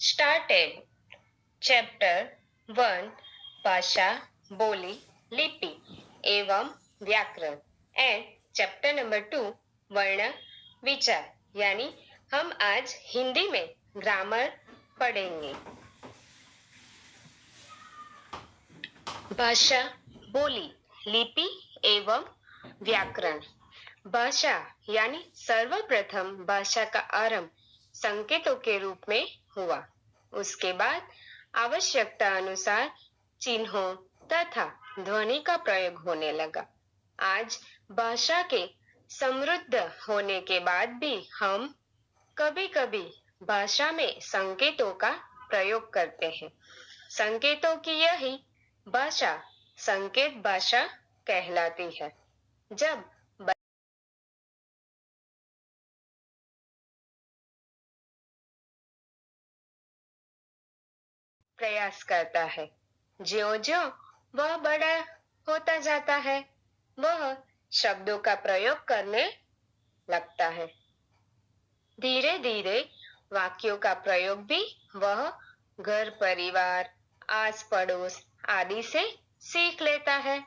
started. Chapter 1 भाषा, बोली, लिपि एवं व्याकरण and chapter number 2 वर्ण, विचार यानी हम आज हिंदी में ग्रामर पढ़ेंगे। भाषा, बोली, लिपि एवं व्याकरण। भाषा यानी सर्वप्रथम भाषा का आरंभ संकेतों के रूप में हुआ। उसके बाद आवश्यकता अनुसार चिन्हों तथा ध्वनि का प्रयोग होने लगा। आज भाषा के समृद्ध होने के बाद भी हम कभी-कभी भाषा में संकेतों का प्रयोग करते हैं। संकेतों की यही भाषा संकेत भाषा कहलाती है। जब प्रयास करता है, ज्यों-ज्यों वह बड़ा होता जाता है, वह शब्दों का प्रयोग करने लगता है। धीरे-धीरे वाक्यों का प्रयोग भी वह घर परिवार, आस पड़ोस आदि से सीख लेता है।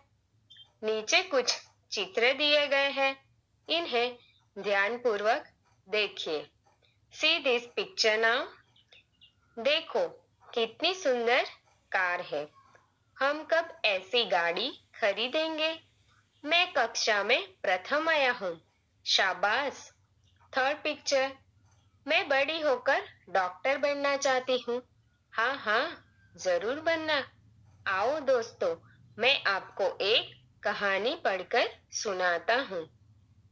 नीचे कुछ चित्र दिए गए हैं, इन्हें ध्यानपूर्वक देखिए। See this picture now. देखो कितनी सुंदर कार है। हम कब ऐसी गाड़ी खरीदेंगे? मैं कक्षा में प्रथम आया हूँ। शाबाश। थर्ड पिक्चर, मैं बड़ी होकर डॉक्टर बनना चाहती हूँ। हाँ हाँ, जरूर बनना। आओ दोस्तों, मैं आपको एक कहानी पढ़कर सुनाता हूँ।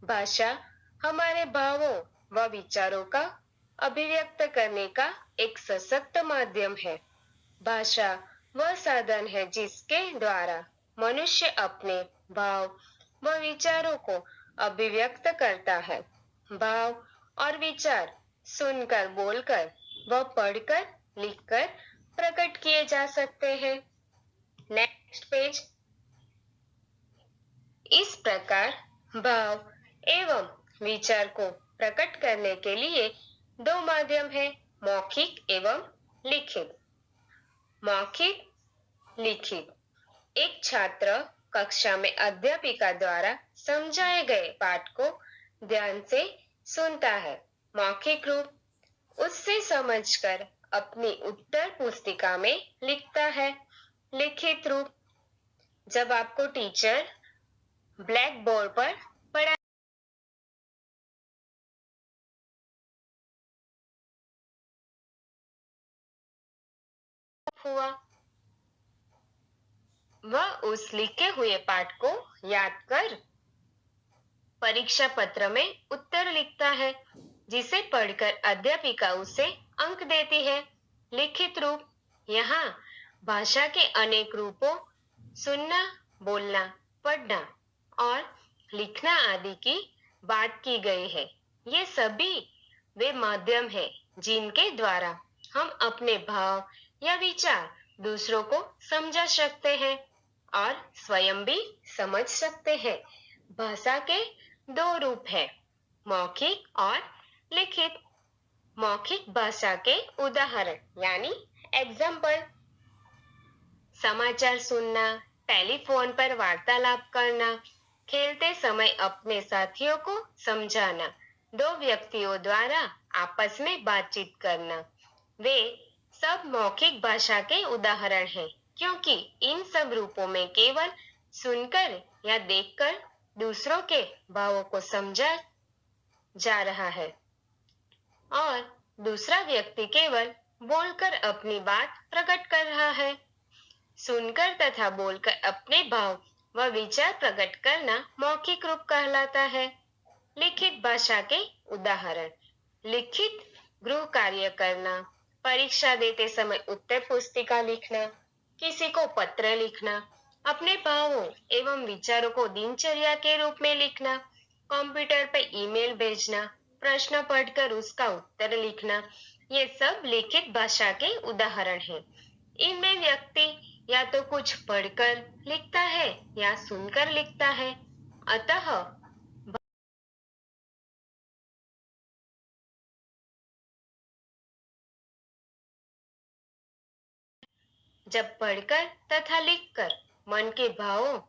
भाषा हमारे भावों व विचारों का अभिव्यक्त करने का एक सशक्त माध्यम है। भाषा वह साधन है जिसके द्वारा मनुष्य अपने भाव व विचारों को अभिव्यक्त करता है। भाव और विचार सुनकर, बोलकर व पढ़कर, लिखकर प्रकट किए जा सकते हैं। Next page. इस प्रकार भाव एवं विचार को प्रकट करने के लिए दो माध्यम है, मौखिक एवं लिखित। मौखिक, लिखित। एक छात्र कक्षा में अध्यापिका द्वारा समझाए गए पाठ को ध्यान से सुनता है। मौखिक रूप उससे समझकर अपनी उत्तर पुस्तिका में लिखता है। लिखित रूप जब आपको टीचर ब्लैक बोर्ड पर पढ़ा हुआ, वह उस लिखे हुए पाठ को याद कर परीक्षा पत्र में उत्तर लिखता है, जिसे पढ़कर अध्यापिका उसे अंक देती है। लिखित रूप यहाँ भाषा के अनेक रूपों सुनना, बोलना, पढ़ना और लिखना आदि की बात की गई है। ये सभी वे माध्यम है जिनके द्वारा हम अपने भाव या विचार दूसरों को समझा सकते हैं और स्वयं भी समझ सकते हैं। भाषा के दो रूप हैं, मौखिक और लिखित। मौखिक भाषा के उदाहरण यानी एग्जाम्पल, समाचार सुनना, टेलीफोन पर वार्तालाप करना, खेलते समय अपने साथियों को समझाना, दो व्यक्तियों द्वारा आपस में बातचीत करना, वे सब मौखिक भाषा के उदाहरण हैं, क्योंकि इन सब रूपों में केवल सुनकर या देखकर दूसरों के भावों को समझा जा रहा है और दूसरा व्यक्ति केवल बोलकर अपनी बात प्रकट कर रहा है। सुनकर तथा बोलकर अपने भाव व विचार प्रकट करना मौखिक रूप कहलाता है। लिखित भाषा के उदाहरण, लिखित गृह कार्य करना, परीक्षा देते समय उत्तर पुस्तिका लिखना, किसी को पत्र लिखना, अपने भावों एवं विचारों को दिनचर्या के रूप में लिखना, कंप्यूटर पर ईमेल भेजना, प्रश्न पढ़कर उसका उत्तर लिखना, ये सब लिखित भाषा के उदाहरण हैं। इनमें व्यक्ति या तो कुछ पढ़कर लिखता है या सुनकर लिखता है, अतः जब पढ़कर तथा लिखकर मन के भावों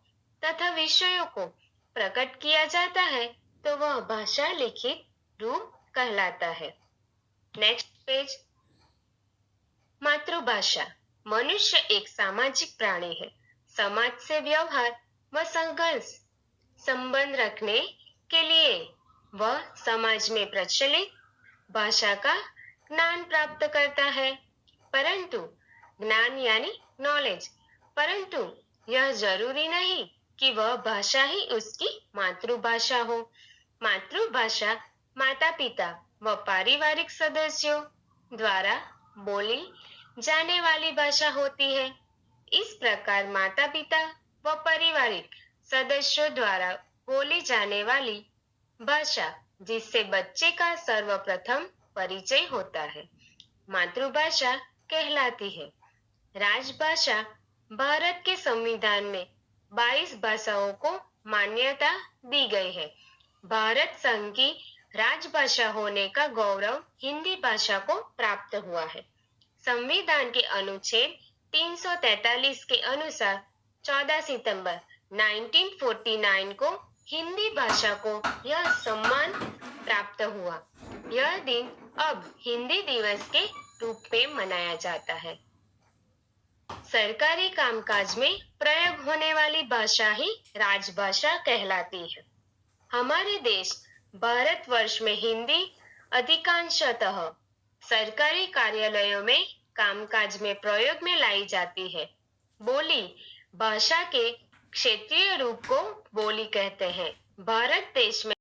तथा विषयों को प्रकट किया जाता है तो वह भाषा लिखित रूप कहलाता है। Next page. मातृभाषा। मनुष्य एक सामाजिक प्राणी है। समाज से व्यवहार व संघर्ष संबंध रखने के लिए वह समाज में प्रचलित भाषा का ज्ञान प्राप्त करता है। परंतु ज्ञान यानी नॉलेज, परंतु यह जरूरी नहीं कि वह भाषा ही उसकी मातृभाषा हो। मातृभाषा माता पिता व पारिवारिक सदस्यों द्वारा बोली जाने वाली भाषा होती है। इस प्रकार माता पिता व पारिवारिक सदस्यों द्वारा बोली जाने वाली भाषा जिससे बच्चे का सर्वप्रथम परिचय होता है, मातृभाषा कहलाती है। राजभाषा। भारत के संविधान में 22 भाषाओं को मान्यता दी गई है। भारत संघ की राजभाषा होने का गौरव हिंदी भाषा को प्राप्त हुआ है। संविधान के अनुच्छेद 343 के अनुसार 14 सितंबर 1949 को हिंदी भाषा को यह सम्मान प्राप्त हुआ। यह दिन अब हिंदी दिवस के रूप में मनाया जाता है। सरकारी कामकाज में प्रयोग होने वाली भाषा ही राजभाषा कहलाती है। हमारे देश भारतवर्ष में हिंदी अधिकांशतः सरकारी कार्यालयों में कामकाज में प्रयोग में लाई जाती है। बोली भाषा के क्षेत्रीय रूप को बोली कहते हैं। भारत देश में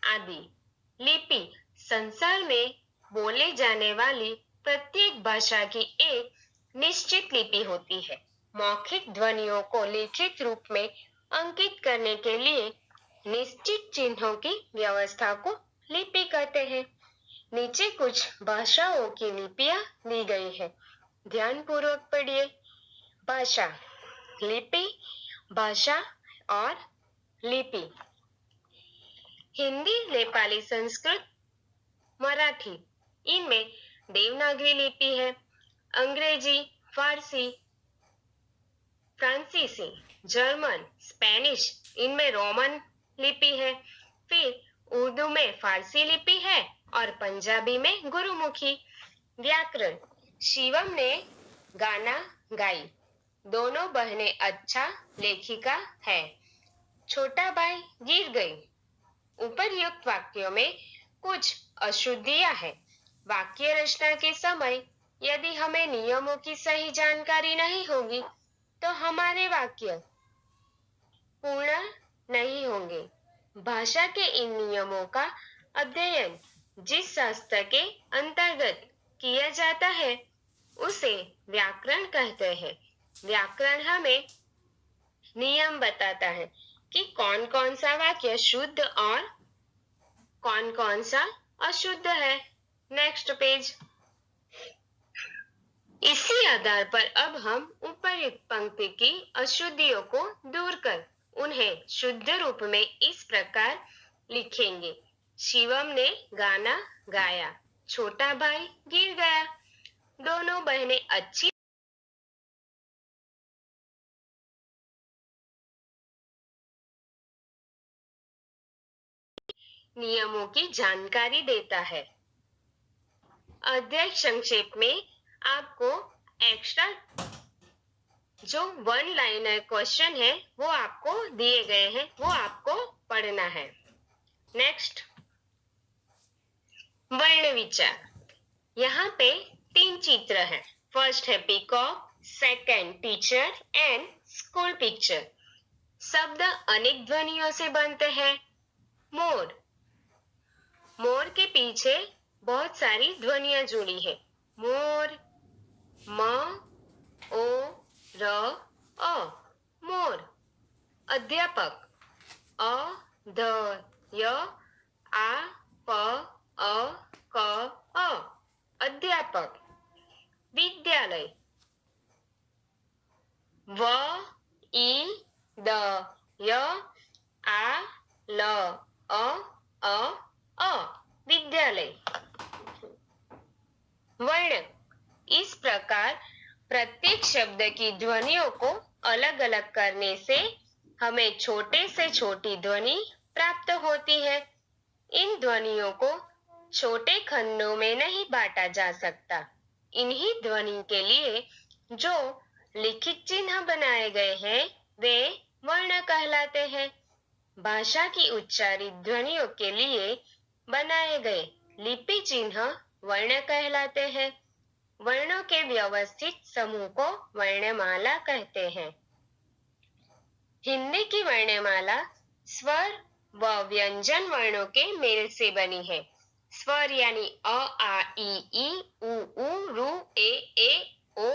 आदि लिपि संसार में बोले जाने वाली प्रत्येक भाषा की एक निश्चित लिपि होती है। मौखिक ध्वनियों को लिखित रूप में अंकित करने के लिए निश्चित चिन्हों की व्यवस्था को लिपि कहते हैं। नीचे कुछ भाषाओं की लिपियां दी गई है, ध्यान पूर्वक पढ़िए। भाषा, लिपि, भाषा और लिपि। हिंदी, नेपाली, संस्कृत, मराठी, इनमें देवनागरी लिपि है। अंग्रेजी, फारसी, फ्रांसीसी, जर्मन, स्पेनिश, इनमें रोमन लिपि है। फिर उर्दू में फारसी लिपि है और पंजाबी में गुरुमुखी। व्याकरण। शिवम ने गाना गाई। दोनों बहनें अच्छा लेखिका है। छोटा भाई गिर गई। उपरयुक्त वाक्यों में कुछ अशुद्धियां हैं। वाक्य रचना के समय यदि हमें नियमों की सही जानकारी नहीं होगी तो हमारे वाक्य पूर्ण नहीं होंगे। भाषा के इन नियमों का अध्ययन जिस शास्त्र के अंतर्गत किया जाता है उसे व्याकरण कहते हैं। व्याकरण हमें नियम बताता है कि कौन कौन सा वाक्य शुद्ध और कौन कौन सा अशुद्ध है। Next page. इसी आधार पर अब हम उपर्युक्त पंक्ति की अशुद्धियों को दूर कर उन्हें शुद्ध रूप में इस प्रकार लिखेंगे। शिवम ने गाना गाया। छोटा भाई गिर गया। दोनों बहनें अच्छी नियमों की जानकारी देता है। अध्याय संक्षेप में आपको एक्स्ट्रा जो वन लाइनर क्वेश्चन है वो आपको दिए गए हैं, वो आपको पढ़ना है। नेक्स्ट, वर्ण विचार। यहाँ पे 3 चित्र हैं। फर्स्ट है peacock, second teacher and school picture. शब्द अनेक ध्वनियों से बनते हैं। मोर, मोर के पीछे बहुत सारी ध्वनियां जुड़ी है। मोर, म, ओ, र, अ, मोर। अध्यापक, अ, ध, य, आ, प, अ, क, अ। अध्यापक। विद्यालय, व, इ, द, य, आ, ल, अ, अ अ विद्यालय। वर्ण। इस प्रकार प्रत्येक शब्द की ध्वनियों को अलग अलग करने से हमें छोटे से छोटी ध्वनि प्राप्त होती है। इन ध्वनियों को छोटे खंडों में नहीं बांटा जा सकता। इन्हीं ध्वनि के लिए जो लिखित चिन्ह बनाए गए हैं वे वर्ण कहलाते हैं। भाषा की उच्चारित ध्वनियों के लिए बनाए गए लिपि चिन्ह वर्ण कहलाते हैं। वर्णों के व्यवस्थित समूह को वर्णमाला कहते हैं। हिंदी की वर्णमाला स्वर व व्यंजन वर्णों के मेल से बनी है। स्वर यानी अ आ ई उ रू ए ओ।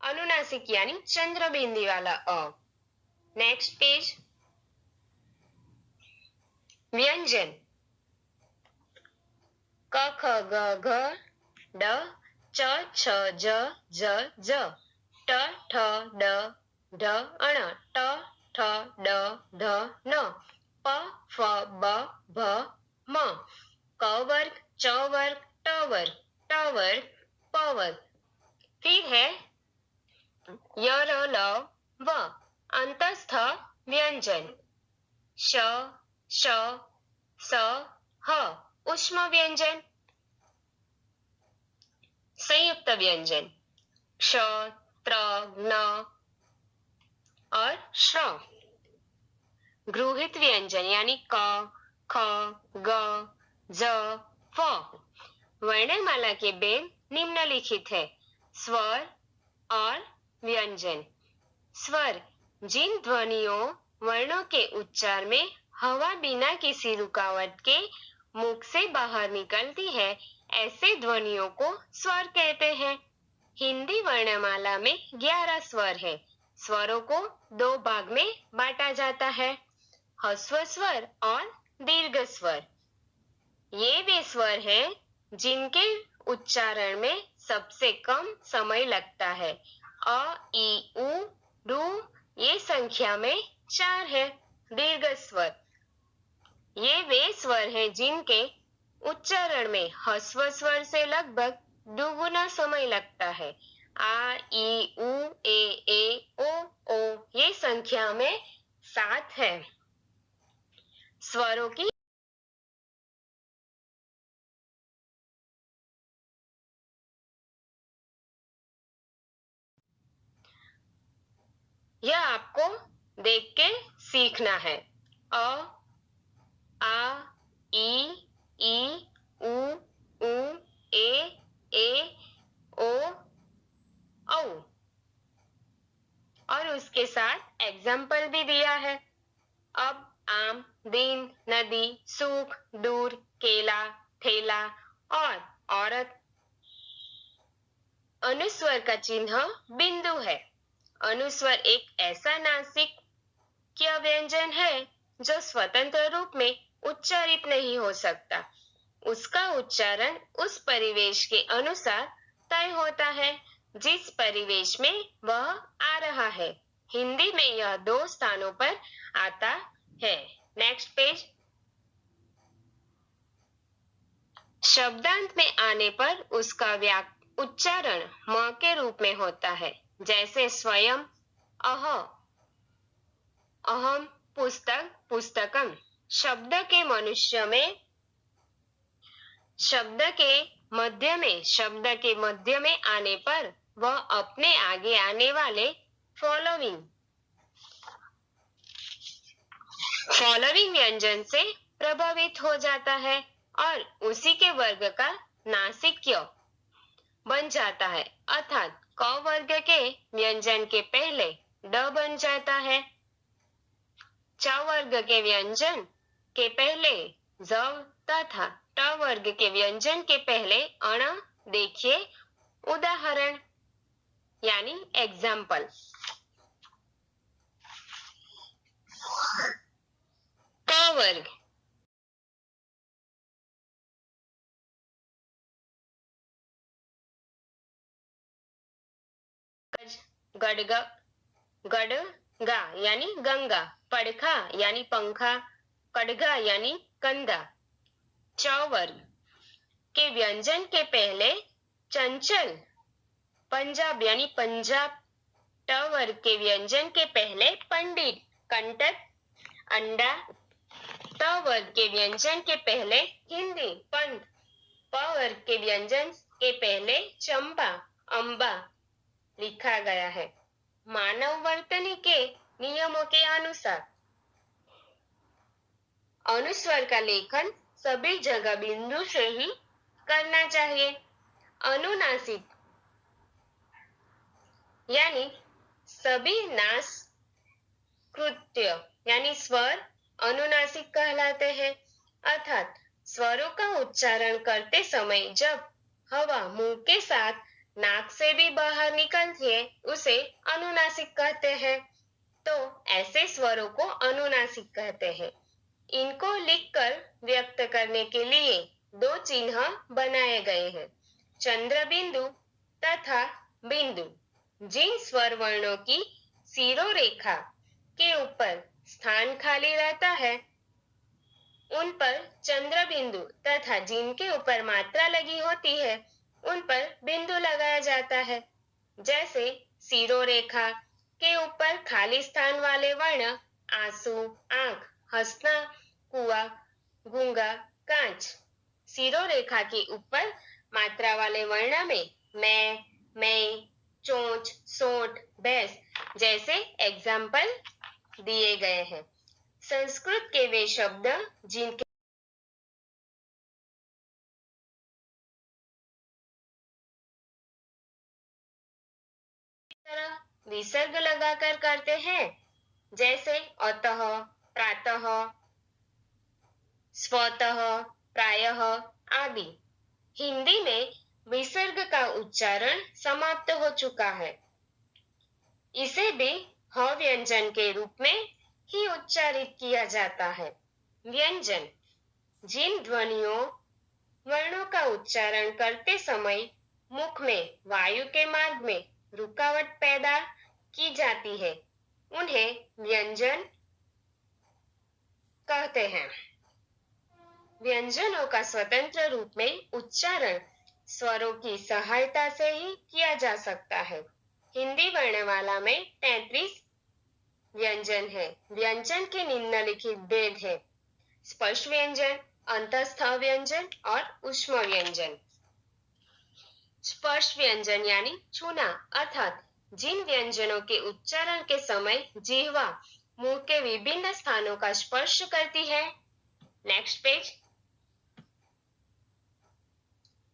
अनुनासिक यानी चंद्र बिंदी वाला अ। Next page. व्यंजन। क ख ग घ ड च छ ज ज ज ट ठ ड ढ अण ट ठ ड ढ न प फ ब भ म क वर्ग च वर्ग ट वर्ग ट वर्ग प वर्ग। फिर है य र ल व अंतस्थ व्यंजन। श श स ह ऊष्म व्यंजन। संयुक्त व्यंजन क्ष त्र न और श्र। गृहीत व्यंजन यानी क ख ग ज फ। वर्णमाला के भेद निम्नलिखित है। स्वर और व्यंजन। स्वर जिन ध्वनियों वर्णों के उच्चार में हवा बिना किसी रुकावट के मुख से बाहर निकलती है ऐसे ध्वनियों को स्वर कहते हैं। हिंदी वर्णमाला में 11 स्वर है। स्वरों को दो भाग में बांटा जाता है, ह्रस्व स्वर और दीर्घ स्वर। ये वे स्वर हैं जिनके उच्चारण में सबसे कम समय लगता है। अ ई उ रू ये संख्या में 4 है। दीर्घ स्वर ये वे स्वर हैं जिनके उच्चारण में ह्रस्व स्वर से लगभग दुगुना समय लगता है। आ ई उ ए ओ ये संख्या में 7 है। स्वरों की यह आपको देख के सीखना है। अ आ ई उ ए ओ औ। और उसके साथ एग्जाम्पल भी दिया है। अब आम दिन नदी सुख दूर केला ठेला और औरत। अनुस्वर का चिन्ह बिंदु है। अनुस्वर एक ऐसा नासिकीय व्यंजन है जो स्वतंत्र रूप में उच्चारित नहीं हो सकता। उसका उच्चारण उस परिवेश के अनुसार तय होता है जिस परिवेश में वह आ रहा है। हिंदी में यह 2 स्थानों पर आता है। Next page. शब्दांत में आने पर उसका उच्चारण म के रूप में होता है। जैसे स्वयं अह अहम पुस्तक पुस्तकम। शब्द के मध्य में आने पर वह अपने आगे आने वाले फॉलोइंग व्यंजन से प्रभावित हो जाता है और उसी के वर्ग का नासिक्य बन जाता है। अर्थात क वर्ग के व्यंजन के पहले ड बन जाता है। च वर्ग के व्यंजन के पहले ज तथा ट वर्ग के व्यंजन के पहले अण। देखिए उदाहरण यानी एग्जाम्पल। क वर्ग गडग गडगा यानी गंगा, पड़खा यानी पंखा, कड़गा यानी कंधा। च वर्ग के व्यंजन के पहले चंचल, पंजाब यानी पंजाब। ट वर्ग के व्यंजन के पहले पंडित, कंटक, अंडा। त वर्ग के व्यंजन के पहले हिंदी, पंथ। प वर्ग के व्यंजन के पहले चंपा, अंबा लिखा गया है। मानव वर्तनी के नियमों के अनुसार अनुस्वर का लेखन सभी जगह बिंदु से ही करना चाहिए। अनुनासिक यानी सभी नास कृत्य यानी स्वर अनुनासिक कहलाते हैं, अर्थात स्वरों का उच्चारण करते समय जब हवा मुंह के साथ नाक से भी बाहर निकलती है उसे अनुनासिक कहते हैं। तो ऐसे स्वरों को अनुनासिक कहते हैं। इनको लिखकर व्यक्त करने के लिए दो चिन्ह बनाए गए हैं, चंद्र बिंदु तथा बिंदु। जिन स्वर वर्णों की शिरोरेखा के ऊपर स्थान खाली रहता है उन पर चंद्र बिंदु तथा जिनके ऊपर मात्रा लगी होती है उन पर बिंदु लगाया जाता है। जैसे शिरोरेखा के ऊपर खाली स्थान वाले वर्ण आंसू, आंख, हंसना, कुआ, गूंगा, कांच। शिरोरेखा के ऊपर मात्रा वाले वर्ण में मैं, चोंच, सोंठ, भैंस जैसे एग्जाम्पल दिए गए हैं। संस्कृत के वे शब्द जिनके तरह विसर्ग लगाकर करते हैं, जैसे अतः, प्रातः, स्वतः, प्रायः आदि। हिंदी में विसर्ग का उच्चारण समाप्त हो चुका है। इसे भी ह व्यंजन के रूप में ही उच्चारित किया जाता है। व्यंजन जिन ध्वनियों वर्णों का उच्चारण करते समय मुख में वायु के मार्ग में रुकावट पैदा की जाती है उन्हें व्यंजन कहते हैं। व्यंजनों का स्वतंत्र रूप में उच्चारण स्वरों की सहायता से ही किया जा सकता है। हिंदी वर्णमाला में 33 व्यंजन है। व्यंजन के निम्नलिखित भेद है, स्पर्श व्यंजन, अंतस्थ व्यंजन और ऊष्म व्यंजन। स्पर्श व्यंजन यानी छूना, अर्थात जिन व्यंजनों के उच्चारण के समय जिह्वा मुंह के विभिन्न स्थानों का स्पर्श करती है। Next page.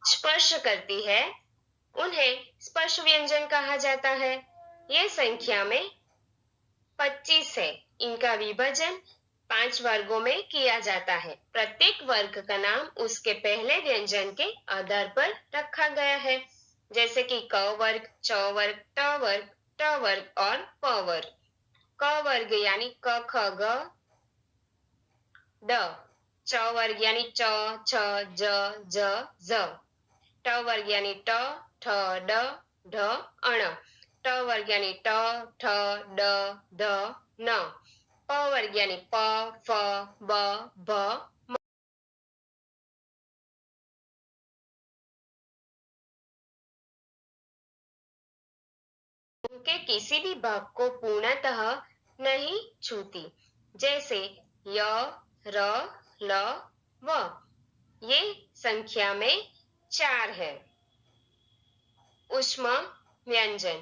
स्पर्श करती है उन्हें स्पर्श व्यंजन कहा जाता है। ये संख्या में 25 है। इनका विभाजन 5 वर्गों में किया जाता है। प्रत्येक वर्ग का नाम उसके पहले व्यंजन के आधार पर रखा गया है, जैसे कि क वर्ग, च वर्ग, ट वर्ग, ट वर्ग और प वर्ग। क वर्ग यानी क, ख, ग, ड। च वर्ग यानी च, छ, ज, झ, झ। ट वर्ग यानी ट, ठ, ड, ढ, अण। ट वर्ग यानी ट, ठ, ड, ध, न। प वर्ग यानी प, फ, ब, भ, म। उनके किसी भी भाग को पूर्णतः नहीं छूती, जैसे य, र, ल, व। ये संख्या में 4 है। ऊष्म व्यंजन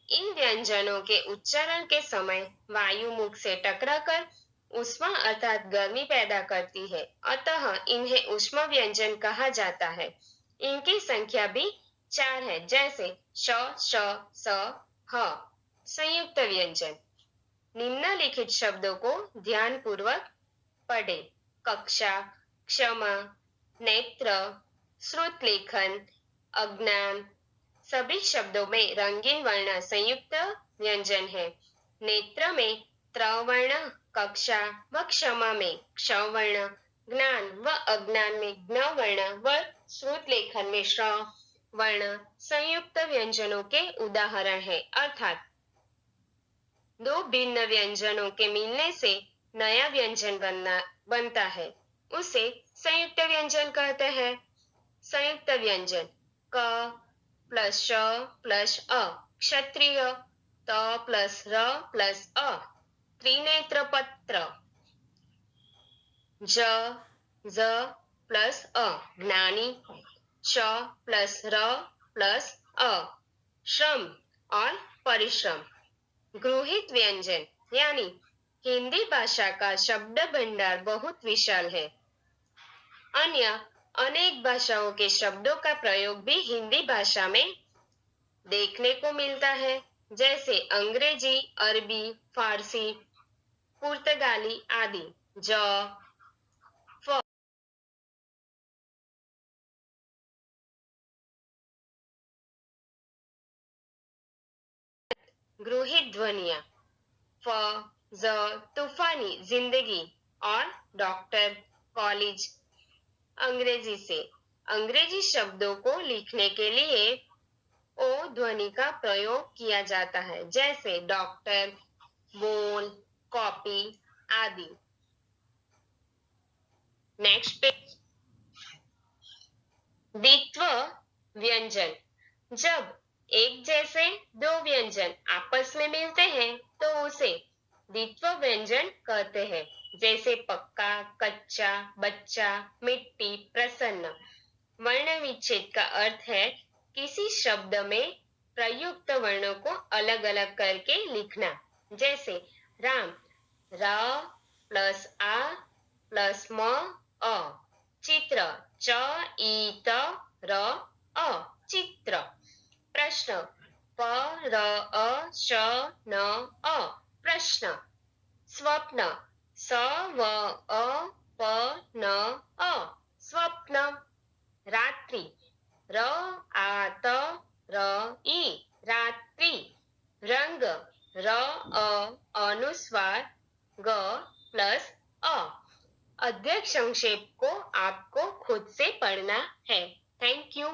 इन व्यंजनों के उच्चारण के समय वायु मुख से टकराकर ऊष्मा अर्थात गर्मी पैदा करती है, अतः इन्हें ऊष्म व्यंजन कहा जाता है। इनकी संख्या भी 4 है, जैसे श, श, स, ह। संयुक्त व्यंजन निम्नलिखित शब्दों को ध्यानपूर्वक पढ़े, कक्षा, क्षमा, नेत्र, श्रुत लेखन, अज्ञान। सभी शब्दों में रंगीन वर्ण संयुक्त व्यंजन है। नेत्र में त्र वर्ण, कक्षा व क्षमा में क्ष वर्ण, ज्ञान व अज्ञान में ज्ञ वर्ण व श्रुत लेखन में श्र, वर्ण संयुक्त व्यंजनों के उदाहरण है, अर्थात दो भिन्न व्यंजनों के मिलने से नया व्यंजन बनता है, उसे संयुक्त व्यंजन कहते हैं। संयुक्त व्यंजन क प्लस श प्लस अ क्षत्रिय, त प्लस र प्लस अ त्रिनेत्र पत्र, ज ज प्लस अ ज्ञानी, श प्लस र प्लस अ श्रम और परिश्रम। गृहीत व्यंजन यानी हिंदी भाषा का शब्द भंडार बहुत विशाल है। अन्य अनेक भाषाओं के शब्दों का प्रयोग भी हिंदी भाषा में देखने को मिलता है, जैसे अंग्रेजी, अरबी, फारसी, पुर्तगाली आदि। ज फ गृहीत ध्वनियां फ ज तूफानी जिंदगी और डॉक्टर, कॉलेज। अंग्रेजी से अंग्रेजी शब्दों को लिखने के लिए ओ ध्वनि का प्रयोग किया जाता है, जैसे डॉक्टर, बोल, कॉपी आदि। Next page. द्वित्व व्यंजन जब एक जैसे दो व्यंजन आपस में मिलते हैं तो उसे द्वित्व व्यंजन कहते हैं, जैसे पक्का, कच्चा, बच्चा, मिट्टी, प्रसन्न। वर्ण विच्छेद का अर्थ है किसी शब्द में प्रयुक्त वर्णों को अलग अलग करके लिखना, जैसे राम र प्लस आ प्लस म अ, चित्र च ई त र अ चित्र, प्रश्न प र अ श न अ प्रश्न, स्वप्न स व अ प न अ स्वप्न, रात्रि र आ त र ई रात्रि, रंग र अ अनुस्वार ग प्लस अ। अध्यक्ष संक्षेप को आपको खुद से पढ़ना है। Thank you.